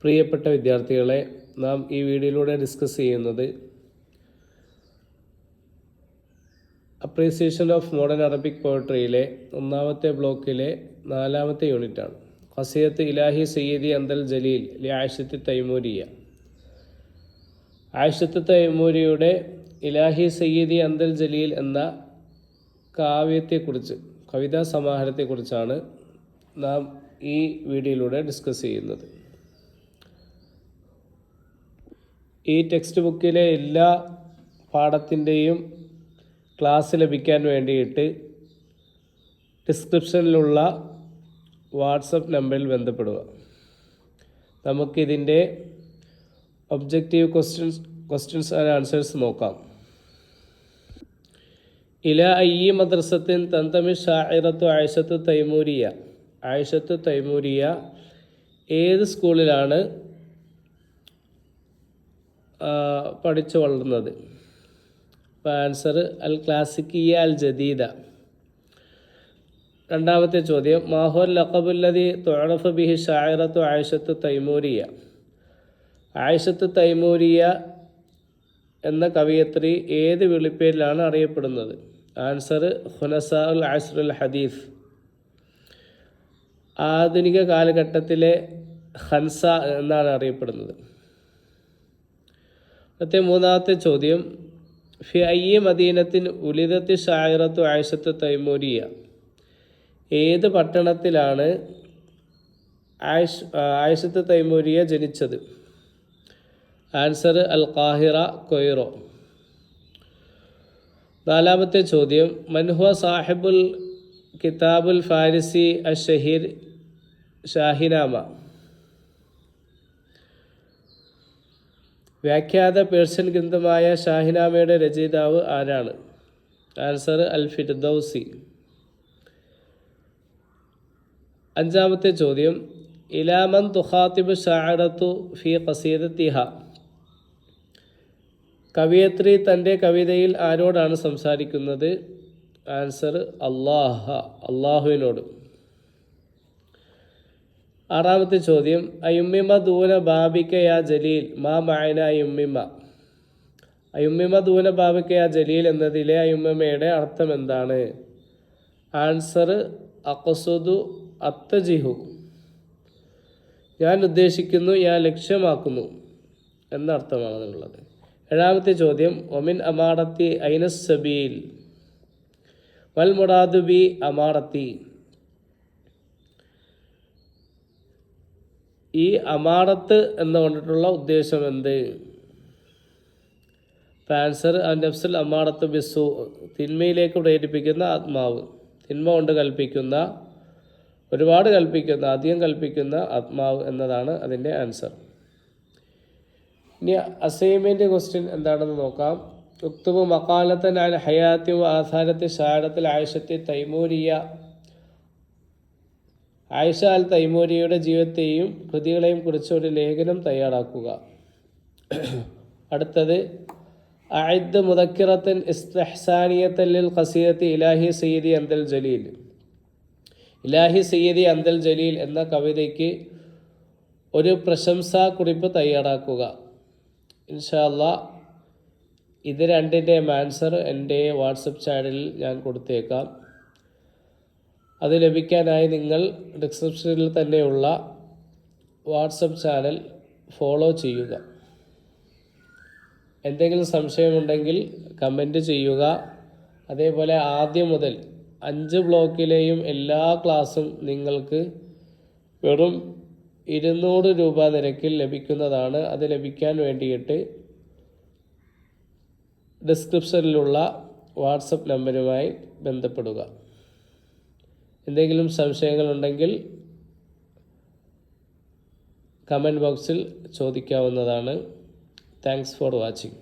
പ്രിയപ്പെട്ട വിദ്യാർത്ഥികളെ, നാം ഈ വീഡിയോയിലൂടെ ഡിസ്കസ് ചെയ്യുന്നത് അപ്രീസിയേഷൻ ഓഫ് മോഡേൺ അറബിക് പോയട്രിയിലെ ഒന്നാമത്തെ ബ്ലോക്കിലെ 4ാമത്തെ യൂണിറ്റാണ്. ഖസിയത്ത് ഇലാഹി സയ്യിദി അന്തൽ ജലീൽ ലി ആയിഷത്ത് തൈമൂരിയ. ആയിഷത്ത് തൈമൂരിയുടെ ഇലാഹി സയ്യിദി അന്തൽ ജലീൽ എന്ന കാവ്യത്തെക്കുറിച്ച്, കവിതാ സമാഹാരത്തെക്കുറിച്ചാണ് നാം ഈ വീഡിയോയിലൂടെ ഡിസ്കസ് ചെയ്യുന്നത്. ഈ ടെക്സ്റ്റ് ബുക്കിലെ എല്ലാ പാഠത്തിൻ്റെയും ക്ലാസ് ലഭിക്കാൻ വേണ്ടിയിട്ട് ഡിസ്ക്രിപ്ഷനിലുള്ള വാട്സപ്പ് നമ്പറിൽ ബന്ധപ്പെടുക. നമുക്കിതിൻ്റെ ഒബ്ജക്റ്റീവ് ക്വസ്റ്റ്യൻസ് ആൻഡ് ആൻസേഴ്സ് നോക്കാം. ഇല അയ്യി മദ്രസത്തിൻ തന്തമി ഷാഇറത്തു ആയിഷത്തു തൈമൂരിയ. ആയിഷത്തു തൈമൂരിയ ഏത് സ്കൂളിലാണ് പഠിച്ചു വളർന്നത്? അപ്പോൾ ആൻസർ അൽ ക്ലാസിക്കിയ അൽ ജദീദ. രണ്ടാമത്തെ ചോദ്യം, മാഹുൽ ലഖബുല്ലദി തുഅറഫു ബിഹി ഷാഇറത്തു ആയിഷത്തു തൈമൂരിയ. ആയിഷത്തു തൈമൂരിയ എന്ന കവിയത്രി ഏത് വിളിപ്പേരിലാണ് അറിയപ്പെടുന്നത്? ആൻസർ ഖുനസാ ഉൽ അസ്റുൽ ഹദീസ്. ആധുനിക കാലഘട്ടത്തിലെ ഖൻസ എന്നാണ് അറിയപ്പെടുന്നത്. മൂന്നാമത്തെ ചോദ്യം, ഫി അയ്യി മദീനത്തിൻ ഉലിദത്തി ഷാഇറത്തു ആയിഷത്തു തൈമൂരിയ. ഏത് പട്ടണത്തിലാണ് ആയിഷത്തു തൈമൂരിയ ജനിച്ചത്? ആൻസർ അൽ ഖാഹിറ, കൊയ്റോ. നാലാമത്തെ ചോദ്യം, മൻഹുവ സാഹിബുൽ കിതാബുൽ ഫാരിസി അഷഹീർ ഷാഹിനാമ. വ്യാഖ്യാത പേർഷ്യൻ ഗ്രന്ഥമായ ഷാഹിനാമയുടെ രചയിതാവ് ആരാണ്? ആൻസർ അൽ ഫിർദൗസി. അഞ്ചാമത്തെ ചോദ്യം, ഇലാമൻ തുഖാത്തിബ് ഷാഇറത്തു ഫി ഖസീദത്തിഹ. കവിയത്രി തൻ്റെ കവിതയിൽ ആരോടാണ് സംസാരിക്കുന്നത്? ആൻസർ അള്ളാഹുവിനോട്. ആറാമത്തെ ചോദ്യം, അയുമ്മിമ ദൂന ബാബിക യാ ജലീൽ മാ മഅന അയുമ്മിമ. അയുമ്മിമ ദൂന ബാബിക യാ ജലീൽ എന്നതിലെ അയുമ്മിമയുടെ അർത്ഥം എന്താണ്? ആൻസർ അഖ്സുദു അത്തജിഹു. ഞാൻ ഉദ്ദേശിക്കുന്നു, ഞാൻ ലക്ഷ്യമാക്കുന്നു എന്നർത്ഥമാണ് അതിനുള്ളത്. ഏഴാമത്തെ ചോദ്യം, ഒമിൻ അമാറത്തി ഐനസ് സബീൽ വൽ മുറാദു ബി അമാറത്തി. ഈ അമാറത്ത് എന്നുകൊണ്ടിട്ടുള്ള ഉദ്ദേശം എന്ത്? ആൻസർ നഫ്സുൽ അമാറത്ത് ബിസു. തിന്മയിലേക്ക് പ്രേരിപ്പിക്കുന്ന ആത്മാവ്, തിന്മ കൊണ്ട് കൽപ്പിക്കുന്ന, ഒരുപാട് കൽപ്പിക്കുന്ന, അധികം കൽപ്പിക്കുന്ന ആത്മാവ് എന്നതാണ് അതിൻ്റെ ആൻസർ. ഇനി അസൈൻമെൻറ്റ് ക്വസ്റ്റ്യൻ എന്താണെന്ന് നോക്കാം. ഉക്തുബ് മഖാലത്തൻ അൻ ഹയാത്തി വ ആസാരത്തി ഷാഇറത്തിൽ ആയിഷത്തി തൈമൂരിയ. ആയിഷ അൽ തൈമൂരിയുടെ ജീവിതത്തെയും കൃതികളെയും കുറിച്ച് ഒരു ലേഖനം തയ്യാറാക്കുക. അടുത്തത്, അഇദ് മുദക്കിറത്തൻ ഇസ്തിഹ്സാനിയത്തൻ ലിൽ ഖസീദത്തി ഇലാഹി സയ്യിദി അന്തൽ ജലീൽ. ഇലാഹി സയ്യിദി അന്തൽ ജലീൽ എന്ന കവിതയ്ക്ക് ഒരു പ്രശംസാ കുറിപ്പ് തയ്യാറാക്കുക. ഇൻഷാ അല്ലാഹ് ഇത് രണ്ടിൻ്റെയും ആൻസർ എൻ്റെ വാട്സപ്പ് ചാനലിൽ ഞാൻ കൊടുത്തേക്കാം. അത് ലഭിക്കാനായി നിങ്ങൾ ഡിസ്ക്രിപ്ഷനിൽ തന്നെയുള്ള വാട്സപ്പ് ചാനൽ ഫോളോ ചെയ്യുക. എന്തെങ്കിലും സംശയമുണ്ടെങ്കിൽ കമൻറ്റ് ചെയ്യുക. അതേപോലെ ആദ്യം മുതൽ 5 ബ്ലോക്കിലെയും എല്ലാ ക്ലാസ്സും നിങ്ങൾക്ക് വെറും 200 രൂപ നിരക്കിൽ ലഭിക്കുന്നതാണ്. അത് ലഭിക്കാൻ വേണ്ടിയിട്ട് ഡിസ്ക്രിപ്ഷനിലുള്ള വാട്സപ്പ് നമ്പറുമായി ബന്ധപ്പെടുക. എന്തെങ്കിലും സംശയങ്ങളുണ്ടെങ്കിൽ കമൻറ്റ് ബോക്സിൽ ചോദിക്കാവുന്നതാണ്. Thanks for watching.